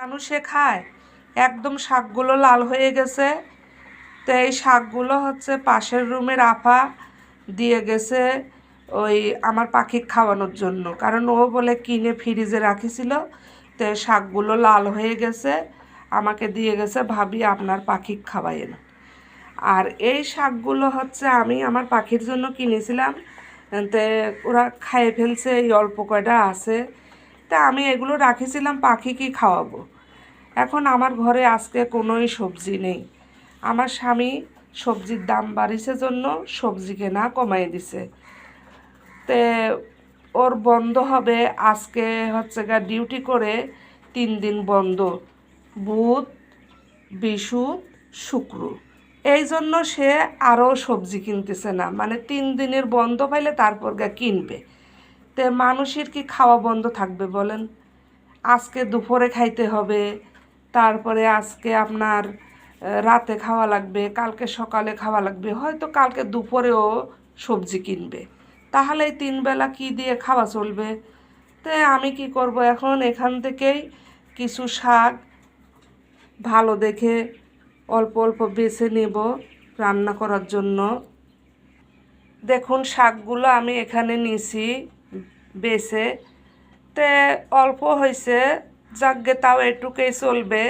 মানুষে খায়। একদম শাকগুলো লাল হয়ে গেছে। তো এই শাকগুলো হচ্ছে পাশের রুমের আপা দিয়ে গেছে ওই আমার পাখি খাওয়ানোর জন্য, কারণ ও বলে কিনে ফ্রিজে রাখিছিল। তো শাকগুলো লাল হয়ে গেছে, আমাকে দিয়ে গেছে, ভাবি আপনার পাখি খাওয়াইন। আর এই শাকগুলো হচ্ছে আমি আমার পাখির জন্য কিনেছিলাম, তো ওরা খাইয়ে ফেলছে, এই অল্প কয়টা আছে। তা আমি এগুলো রাখেছিলাম পাখিকে খাওয়াবো। এখন আমার ঘরে আজকে কোনোই সবজি নেই। আমার স্বামী সবজির দাম বাড়িছে জন্য সবজি কেনা কমাই দিছে। তে ওর বন্ধ হবে আজকে, হচ্ছে গা ডিউটি করে 3 দিন বন্ধ, বুধ, বিশু, শুক্র। এই জন্য সে আরও সবজি কিনতেছে না, মানে 3 দিনের বন্ধ পাইলে তারপর কিনবে। তে মানুষের কি খাওয়া বন্ধ থাকবে বলেন? আজকে দুপুরে খাইতে হবে, তারপরে আজকে আপনার রাতে খাওয়া লাগবে, কালকে সকালে খাওয়া লাগবে, হয়তো কালকে দুপুরেও সবজি কিনবে। তাহলে এই 3 বেলা কী দিয়ে খাওয়া চলবে? তাই আমি কি করব এখন, এখান থেকেই কিছু শাক ভালো দেখে অল্প অল্প বেছে নেব রান্না করার জন্য। দেখুন শাকগুলো আমি এখানে নিছি বেছে, তে অল্প হয়েছে, যাকগে তাও এটুকুই চলবে।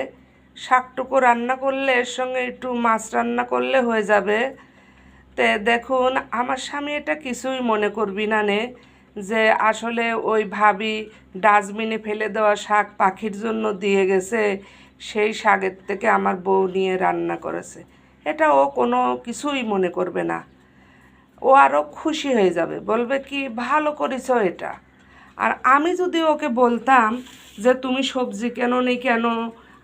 শাকটুকু রান্না করলে এর সঙ্গে একটু মাছ রান্না করলে হয়ে যাবে। তে দেখুন আমার স্বামী এটা কিছুই মনে করবি না নে, যে আসলে ওই ভাবি ডাস্টবিনে ফেলে দেওয়া শাক পাখির জন্য দিয়ে গেছে, সেই শাকের থেকে আমার বউ নিয়ে রান্না করেছে। এটা ও কোনো কিছুই মনে করবে না। ও আরও খুশি হয়ে যাবে, বলবে কি ভালো করেছ এটা। আর আমি যদি ওকে বলতাম যে তুমি সবজি কেন নেই কেন,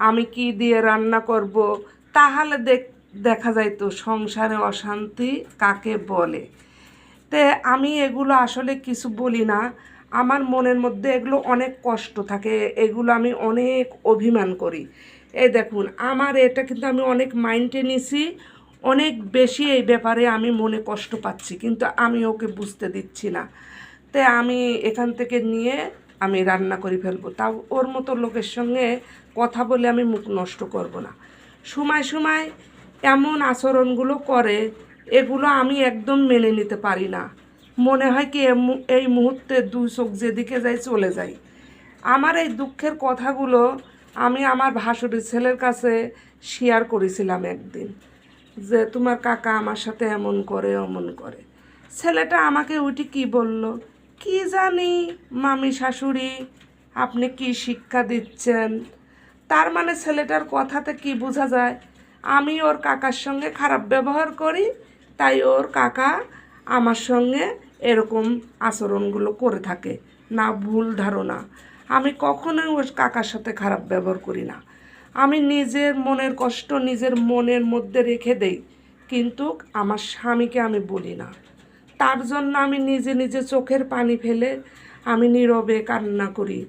আমি কি দিয়ে রান্না করব, তাহলে দেখা যাইতো সংসারে অশান্তি কাকে বলে। তে আমি এগুলো আসলে কিছু বলি না, আমার মনের মধ্যে এগুলো অনেক কষ্ট থাকে, এগুলো আমি অনেক অভিমান করি। এই দেখুন আমার এটা কিন্তু আমি অনেক মাইন্ডে নিছি, অনেক বেশি এই ব্যাপারে আমি মনে কষ্ট পাচ্ছি, কিন্তু আমি ওকে বুঝতে দিচ্ছি না। তাই আমি এখান থেকে নিয়ে আমি রান্না করে ফেলবো, তাও ওর মতো লোকের সঙ্গে কথা বলে আমি মুখ নষ্ট করব না। সময় সময় এমন আচরণগুলো করে, এগুলো আমি একদম মেনে নিতে পারি না। মনে হয় কি এই মুহূর্তে 2 চোখ যেদিকে যাই চলে যাই। আমার এই দুঃখের কথাগুলো আমি আমার ভাসুরের ছেলের কাছে শেয়ার করেছিলাম একদিন, যে তোমার কাকা আমার সাথে এমন করে অমন করে। ছেলেটা আমাকে উঠে কি বলল, কি জানি মামি শাশুড়ি আপনি কি শিক্ষা দিচ্ছেন? তার মানে ছেলেটার কথাতে কি বোঝা যায়, আমি ওর কাকার সঙ্গে খারাপ ব্যবহার করি, তাই ওর কাকা আমার সঙ্গে এরকম আচরণগুলো করে থাকে। না, ভুল ধারণা। আমি কখনোই ওর কাকার সাথে খারাপ ব্যবহার করি না। আমি নিজের মনের কষ্ট নিজের মনের মধ্যে রেখে দেই, কিন্তু আমার স্বামীকে আমি বলি না। তার জন্য আমি নিজে নিজে চোখের পানি ফেলে আমি নীরবে কান্না করি,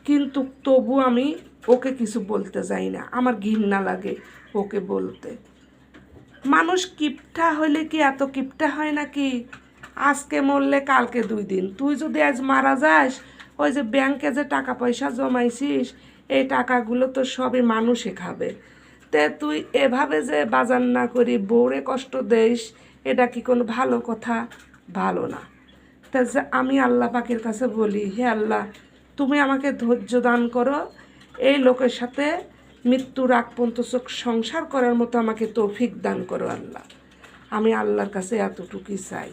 কিন্তু তবু আমি ওকে কিছু বলতে যাই না, আমার ঘৃণা লাগে ওকে বলতে। মানুষ কিপটা হইলে কি এত কিপটা হয় নাকি? আজকে মরলে কালকে 2 দিন। তুই যদি আজ মারা যাস, ওই যে ব্যাংকে যে টাকা পয়সা জমাইছিস, এই টাকাগুলো তো সবই মানুষে খাবে। তে তুই এভাবে যে বাজার না করি বউরে কষ্ট দেস, এটা কি কোনো ভালো কথা? ভালো না। তা যে আমি আল্লাহ পাকের কাছে বলি, হে আল্লাহ তুমি আমাকে ধৈর্য দান করো, এই লোকের সাথে মৃত্যুর আগ পর্যন্ত সংসার করার মতো আমাকে তৌফিক দান করো আল্লাহ। আমি আল্লাহর কাছে এতটুকুই চাই।